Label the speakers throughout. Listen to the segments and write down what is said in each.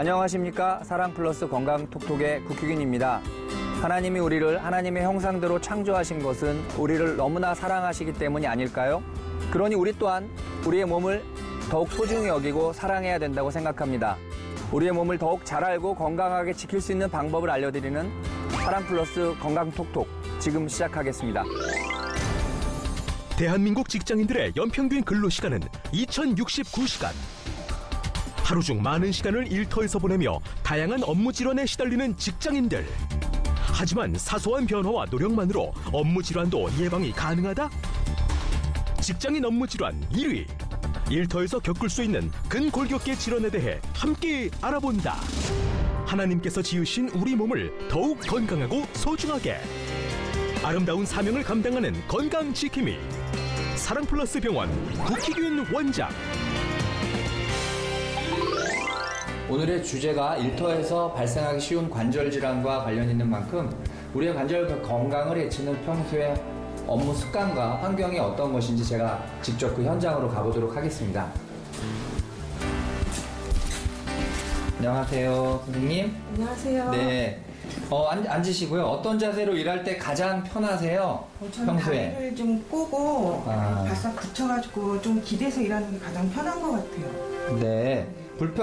Speaker 1: 안녕하십니까. 사랑플러스 건강톡톡의 국희균입니다. 하나님이 우리를 하나님의 형상대로 창조하신 것은 우리를 너무나 사랑하시기 때문이 아닐까요? 그러니 우리 또한 우리의 몸을 더욱 소중히 여기고 사랑해야 된다고 생각합니다. 우리의 몸을 더욱 잘 알고 건강하게 지킬 수 있는 방법을 알려드리는 사랑플러스 건강톡톡 지금 시작하겠습니다.
Speaker 2: 대한민국 직장인들의 연평균 근로시간은 2069시간. 하루 중 많은 시간을 일터에서 보내며 다양한 업무 질환에 시달리는 직장인들. 하지만 사소한 변화와 노력만으로 업무 질환도 예방이 가능하다? 직장인 업무 질환 1위. 일터에서 겪을 수 있는 근골격계 질환에 대해 함께 알아본다. 하나님께서 지으신 우리 몸을 더욱 건강하고 소중하게. 아름다운 사명을 감당하는 건강지킴이. 사랑플러스 병원 국희균 원장.
Speaker 1: 오늘의 주제가 일터에서 발생하기 쉬운 관절 질환과 관련 있는 만큼 우리의 관절 건강을 해치는 평소의 업무 습관과 환경이 어떤 것인지 제가 직접 그 현장으로 가보도록 하겠습니다. 안녕하세요, 선생님.
Speaker 3: 안녕하세요.
Speaker 1: 네. 앉으시고요. 어떤 자세로 일할 때 가장 편하세요?
Speaker 3: 저는
Speaker 1: 평소에?
Speaker 3: 다리를 좀 꼬고 바싹 붙여가지고 좀 기대서 일하는 게 가장 편한 것 같아요.
Speaker 1: 네.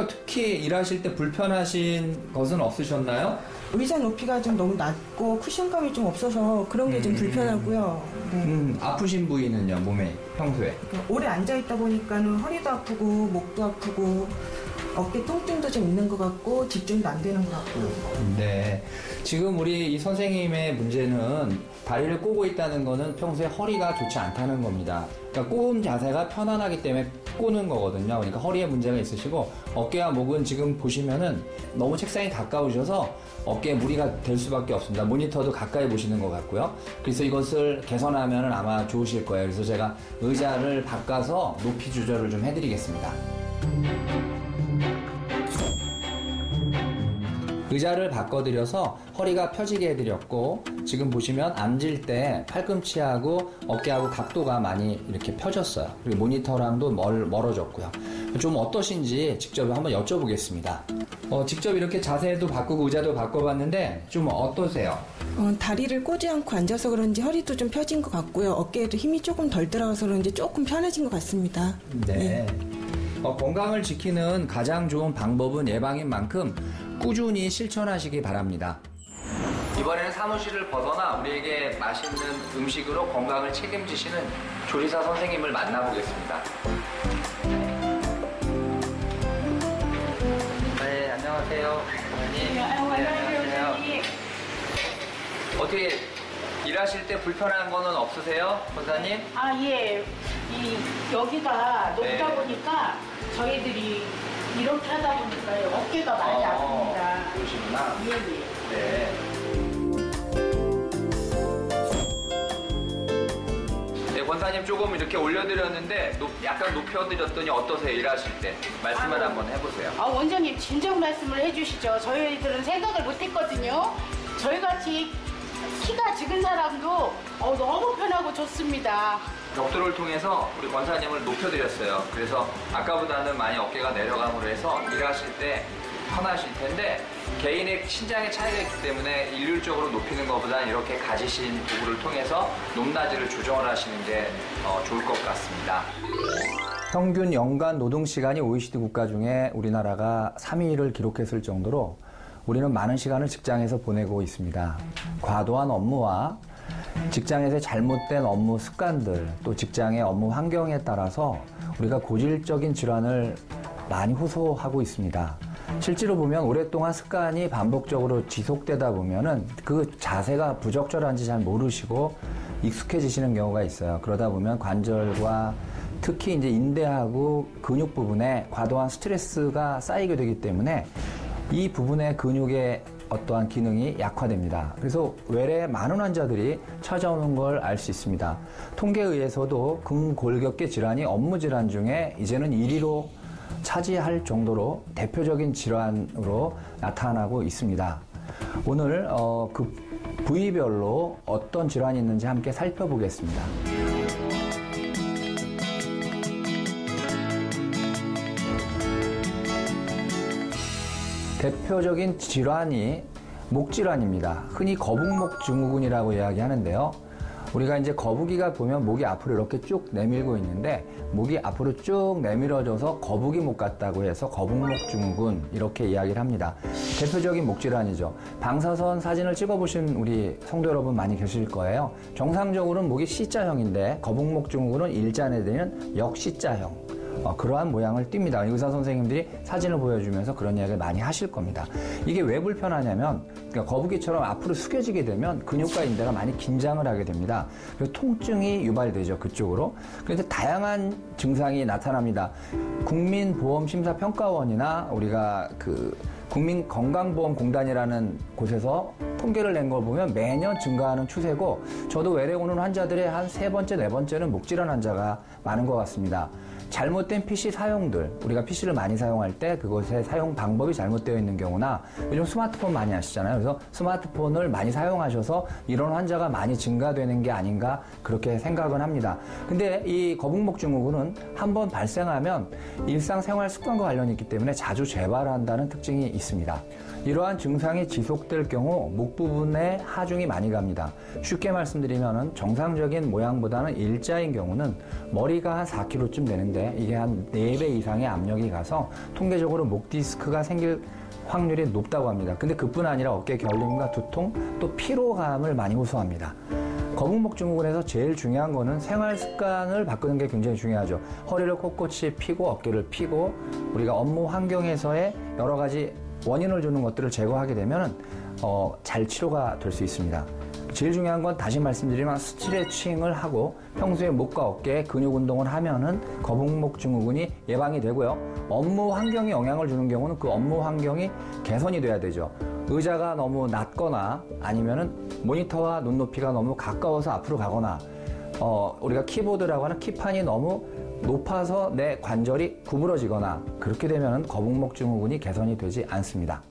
Speaker 1: 특히 일하실 때 불편하신 것은 없으셨나요?
Speaker 3: 의자 높이가 좀 너무 낮고 쿠션감이 좀 없어서 그런 게 좀 불편하고요. 네.
Speaker 1: 아프신 부위는요, 몸에 평소에?
Speaker 3: 그러니까 오래 앉아있다 보니까는 허리도 아프고 목도 아프고 어깨 통증도 좀 있는 것 같고 집중도 안 되는 것 같고요.
Speaker 1: 네. 지금 우리 이 선생님의 문제는 다리를 꼬고 있다는 거는 평소에 허리가 좋지 않다는 겁니다. 그러니까 꼬은 자세가 편안하기 때문에 꼬는 거거든요. 그러니까 허리에 문제가 있으시고 어깨와 목은 지금 보시면은 너무 책상에 가까우셔서 어깨에 무리가 될 수밖에 없습니다. 모니터도 가까이 보시는 것 같고요. 그래서 이것을 개선하면 아마 좋으실 거예요. 그래서 제가 의자를 바꿔서 높이 조절을 좀 해드리겠습니다. 의자를 바꿔드려서 허리가 펴지게 해드렸고 지금 보시면 앉을 때 팔꿈치하고 어깨하고 각도가 많이 이렇게 펴졌어요. 그리고 모니터랑도 멀어졌고요. 좀 어떠신지 직접 한번 여쭤보겠습니다. 직접 이렇게 자세도 바꾸고 의자도 바꿔봤는데 좀 어떠세요?
Speaker 3: 다리를 꼬지 않고 앉아서 그런지 허리도 좀 펴진 것 같고요. 어깨에도 힘이 조금 덜 들어가서 그런지 조금 편해진 것 같습니다.
Speaker 1: 네. 건강을 지키는 가장 좋은 방법은 예방인 만큼 꾸준히 실천하시기 바랍니다. 이번에는 사무실을 벗어나 우리에게 맛있는 음식으로 건강을 책임지시는 조리사 선생님을 만나보겠습니다. 네, 안녕하세요. 네, 안녕하세요. 어떻게 일하실 때 불편한 거는 없으세요, 권사님?
Speaker 4: 예. 여기가 높다
Speaker 1: 네.
Speaker 4: 보니까 저희들이 이렇게 하다 보니까요. 어깨가 많이 아픕니다.
Speaker 1: 그러시구나.
Speaker 4: 예.
Speaker 1: 네. 네, 권사님 조금 이렇게 올려드렸는데 약간 높여드렸더니 어떠세요? 일하실 때 말씀을 한번 해보세요.
Speaker 4: 원장님 진정 말씀을 해주시죠. 저희들은 생각을 못했거든요. 저희같이 키가 작은 사람도 너무 편하고 좋습니다.
Speaker 1: 벽돌을 통해서 우리 권사님을 높여드렸어요. 그래서 아까보다는 많이 어깨가 내려감으로 해서 일하실 때 편하실 텐데 개인의 신장의 차이가 있기 때문에 일률적으로 높이는 것보다 이렇게 가지신 도구를 통해서 높낮이를 조정을 하시는 게 좋을 것 같습니다. 평균 연간 노동시간이 OECD 국가 중에 우리나라가 3위를 기록했을 정도로 우리는 많은 시간을 직장에서 보내고 있습니다. 과도한 업무와 직장에서의 잘못된 업무 습관들, 또 직장의 업무 환경에 따라서 우리가 고질적인 질환을 많이 호소하고 있습니다. 실제로 보면 오랫동안 습관이 반복적으로 지속되다 보면은 그 자세가 부적절한지 잘 모르시고 익숙해지시는 경우가 있어요. 그러다 보면 관절과 특히 이제 인대하고 근육 부분에 과도한 스트레스가 쌓이게 되기 때문에 이 부분의 근육의 어떠한 기능이 약화됩니다. 그래서 외래 많은 환자들이 찾아오는 걸 알 수 있습니다. 통계에 의해서도 근골격계 질환이 업무 질환 중에 이제는 1위로 차지할 정도로 대표적인 질환으로 나타나고 있습니다. 오늘 그 부위별로 어떤 질환이 있는지 함께 살펴보겠습니다. 대표적인 질환이 목 질환입니다. 흔히 거북목 증후군이라고 이야기하는데요. 우리가 이제 거북이가 보면 목이 앞으로 이렇게 쭉 내밀고 있는데 목이 앞으로 쭉 내밀어져서 거북이 목 같다고 해서 거북목 증후군 이렇게 이야기를 합니다. 대표적인 목 질환이죠. 방사선 사진을 찍어보신 우리 성도 여러분 많이 계실 거예요. 정상적으로는 목이 C자형인데 거북목 증후군은 일자에 되는 역C자형. 그러한 모양을 띱니다. 의사 선생님들이 사진을 보여주면서 그런 이야기를 많이 하실 겁니다. 이게 왜 불편하냐면 그러니까 거북이처럼 앞으로 숙여지게 되면 근육과 인대가 많이 긴장을 하게 됩니다. 그래서 통증이 유발되죠. 그쪽으로. 그런데 다양한 증상이 나타납니다. 국민보험심사평가원이나 우리가 국민건강보험공단이라는 곳에서 통계를 낸 걸 보면 매년 증가하는 추세고 저도 외래 오는 환자들의 한 3번째, 4번째는 목질환 환자가 많은 것 같습니다. 잘못된 PC 사용들, 우리가 PC를 많이 사용할 때 그것의 사용 방법이 잘못되어 있는 경우나 요즘 스마트폰 많이 하시잖아요. 그래서 스마트폰을 많이 사용하셔서 이런 환자가 많이 증가되는 게 아닌가 그렇게 생각은 합니다. 근데 이 거북목 증후군은 한번 발생하면 일상생활 습관과 관련이 있기 때문에 자주 재발한다는 특징이 있습니다. 이러한 증상이 지속될 경우 목 부분에 하중이 많이 갑니다. 쉽게 말씀드리면 정상적인 모양보다는 일자인 경우는 머리가 한 4kg쯤 되는데 이게 한 4배 이상의 압력이 가서 통계적으로 목 디스크가 생길 확률이 높다고 합니다. 근데 그뿐 아니라 어깨 결림과 두통, 또 피로감을 많이 호소합니다. 거북목 증후군에서 제일 중요한 거는 생활 습관을 바꾸는 게 굉장히 중요하죠. 허리를 꼿꼿이 펴고 어깨를 펴고 우리가 업무 환경에서의 여러 가지 원인을 주는 것들을 제거하게 되면 잘 치료가 될 수 있습니다. 제일 중요한 건 다시 말씀드리면 스트레칭을 하고 평소에 목과 어깨에 근육 운동을 하면은 거북목 증후군이 예방이 되고요. 업무 환경에 영향을 주는 경우는 그 업무 환경이 개선이 돼야 되죠. 의자가 너무 낮거나 아니면은 모니터와 눈높이가 너무 가까워서 앞으로 가거나 우리가 키보드라고 하는 키판이 너무 높아서 내 관절이 구부러지거나 그렇게 되면 거북목 증후군이 개선이 되지 않습니다.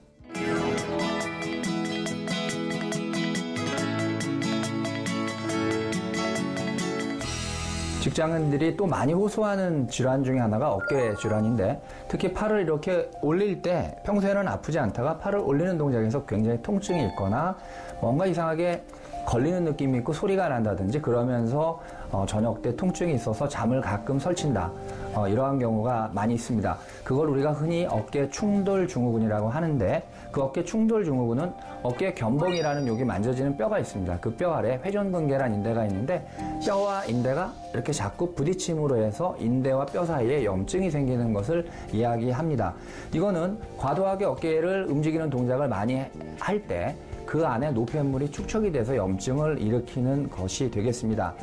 Speaker 1: 직장인들이 또 많이 호소하는 질환 중에 하나가 어깨 질환인데 특히 팔을 이렇게 올릴 때 평소에는 아프지 않다가 팔을 올리는 동작에서 굉장히 통증이 있거나 뭔가 이상하게 걸리는 느낌이 있고 소리가 난다든지 그러면서 저녁 때 통증이 있어서 잠을 가끔 설친다. 이러한 경우가 많이 있습니다. 그걸 우리가 흔히 어깨 충돌 증후군이라고 하는데 그 어깨 충돌 증후군은 어깨 견봉이라는 여기 만져지는 뼈가 있습니다. 그 뼈 아래 회전근개라는 인대가 있는데 뼈와 인대가 이렇게 자꾸 부딪힘으로 해서 인대와 뼈 사이에 염증이 생기는 것을 이야기합니다. 이거는 과도하게 어깨를 움직이는 동작을 많이 할 때 그 안에 노폐물이 축적이 돼서 염증을 일으키는 것이 되겠습니다.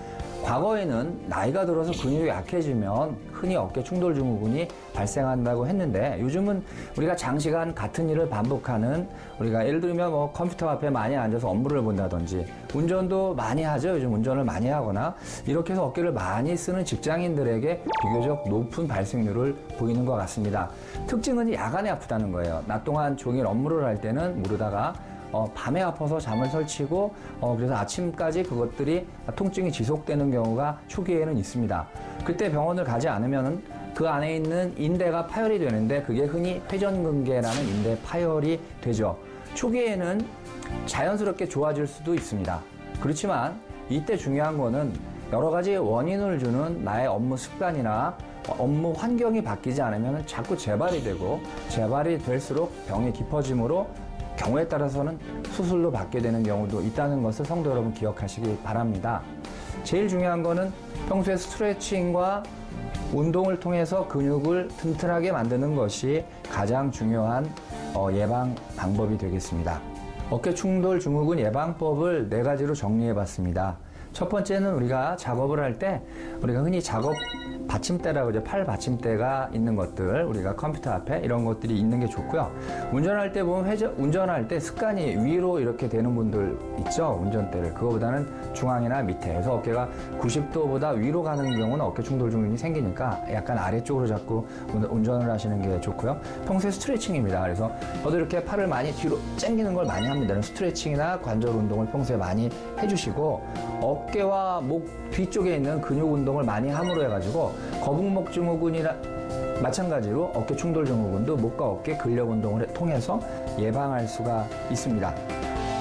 Speaker 1: 과거에는 나이가 들어서 근육이 약해지면 흔히 어깨 충돌 증후군이 발생한다고 했는데 요즘은 우리가 장시간 같은 일을 반복하는 우리가 예를 들면 뭐 컴퓨터 앞에 많이 앉아서 업무를 본다든지 운전도 많이 하죠. 요즘 운전을 많이 하거나 이렇게 해서 어깨를 많이 쓰는 직장인들에게 비교적 높은 발생률을 보이는 것 같습니다. 특징은 야간에 아프다는 거예요. 낮 동안 종일 업무를 할 때는 모르다가 밤에 아파서 잠을 설치고 그래서 아침까지 그것들이 통증이 지속되는 경우가 초기에는 있습니다. 그때 병원을 가지 않으면 그 안에 있는 인대가 파열이 되는데 그게 흔히 회전근개라는 인대 파열이 되죠. 초기에는 자연스럽게 좋아질 수도 있습니다. 그렇지만 이때 중요한 거는 여러 가지 원인을 주는 나의 업무 습관이나 업무 환경이 바뀌지 않으면 자꾸 재발이 되고 재발이 될수록 병이 깊어지므로 경우에 따라서는 수술로 받게 되는 경우도 있다는 것을 성도 여러분 기억하시기 바랍니다. 제일 중요한 거는 평소에 스트레칭과 운동을 통해서 근육을 튼튼하게 만드는 것이 가장 중요한 예방 방법이 되겠습니다. 어깨 충돌 증후군 예방법을 4가지로 정리해 봤습니다. 첫 번째는 우리가 작업을 할 때 우리가 흔히 작업 받침대라고 이제 팔 받침대가 있는 것들 우리가 컴퓨터 앞에 이런 것들이 있는 게 좋고요. 운전할 때 보면 운전할 때 습관이 위로 이렇게 되는 분들 있죠. 운전대를 그거보다는 중앙이나 밑에 그래서 어깨가 90도보다 위로 가는 경우는 어깨 충돌 증후군이 생기니까 약간 아래쪽으로 자꾸 운전을 하시는 게 좋고요. 평소에 스트레칭입니다. 그래서 저도 이렇게 팔을 많이 뒤로 당기는 걸 많이 합니다. 스트레칭이나 관절 운동을 평소에 많이 해주시고 어깨와 목 뒤쪽에 있는 근육 운동을 많이 함으로 해가지고 거북목 증후군이나
Speaker 5: 마찬가지로 어깨 충돌 증후군도 목과 어깨 근력 운동을 통해서 예방할 수가 있습니다.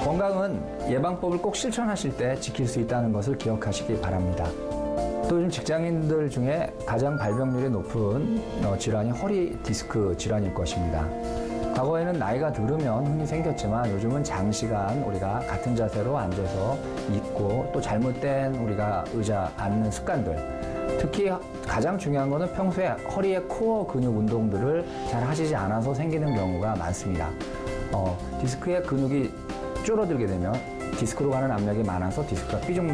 Speaker 5: 건강은 예방법을 꼭 실천하실 때 지킬 수 있다는 것을 기억하시기 바랍니다. 또 요즘 직장인들 중에 가장 발병률이 높은 질환이 허리 디스크 질환일 것입니다. 과거에는 나이가 들으면 흔히 생겼지만 요즘은 장시간 우리가 같은 자세로 앉아서 있고 또 잘못된 우리가 의자 앉는 습관들, 특히 가장 중요한 것은 평소에 허리의 코어 근육 운동들을 잘 하시지 않아서 생기는 경우가 많습니다. 디스크의 근육이 줄어들게 되면 디스크로 가는 압력이 많아서 디스크가 삐죽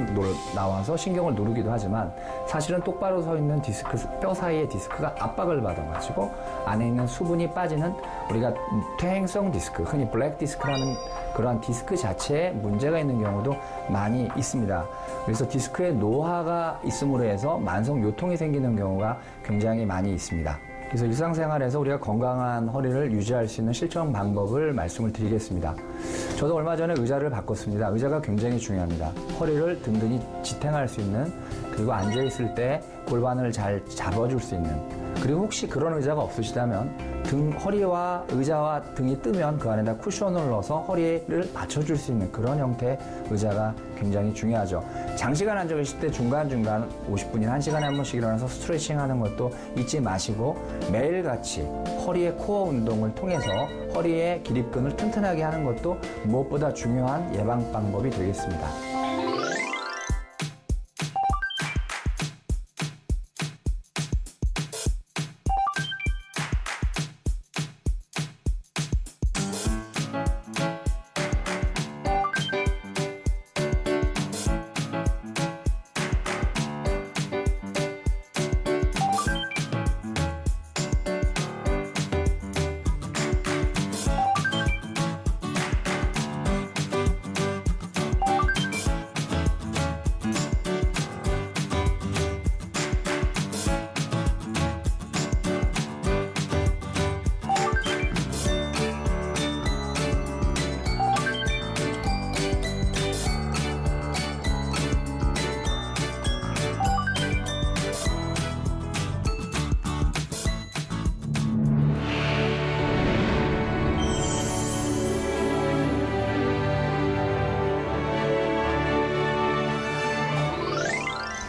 Speaker 5: 나와서 신경을 누르기도 하지만 사실은 똑바로 서 있는 디스크, 뼈 사이의 디스크가 압박을 받아가지고 안에 있는 수분이 빠지는 우리가 퇴행성 디스크, 흔히 블랙 디스크라는 그러한 디스크 자체에 문제가 있는 경우도 많이 있습니다. 그래서 디스크에 노화가 있음으로 해서 만성 요통이 생기는 경우가 굉장히 많이 있습니다. 그래서 일상생활에서 우리가 건강한 허리를 유지할 수 있는 실천 방법을 말씀을 드리겠습니다. 저도 얼마 전에 의자를 바꿨습니다. 의자가 굉장히 중요합니다. 허리를 든든히 지탱할 수 있는, 그리고 앉아있을 때 골반을 잘 잡아줄 수 있는, 그리고 혹시 그런 의자가 없으시다면 허리와 의자와 등이 뜨면 그 안에다 쿠션을 넣어서 허리를 받쳐줄 수 있는 그런 형태의 의자가 굉장히 중요하죠. 장시간 앉아 계실 때 중간중간 50분이나 1시간에 한 번씩 일어나서 스트레칭 하는 것도 잊지 마시고 매일같이 허리의 코어 운동을 통해서 허리의 기립근을 튼튼하게 하는 것도 무엇보다 중요한 예방 방법이 되겠습니다.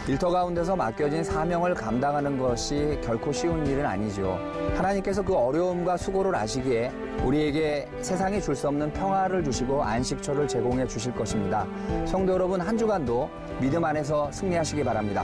Speaker 5: 일터 가운데서 맡겨진 사명을 감당하는 것이 결코 쉬운 일은 아니죠. 하나님께서 그 어려움과 수고를 아시기에 우리에게 세상이 줄 수 없는 평화를 주시고 안식처를 제공해 주실 것입니다. 성도 여러분, 한 주간도 믿음 안에서 승리하시기 바랍니다.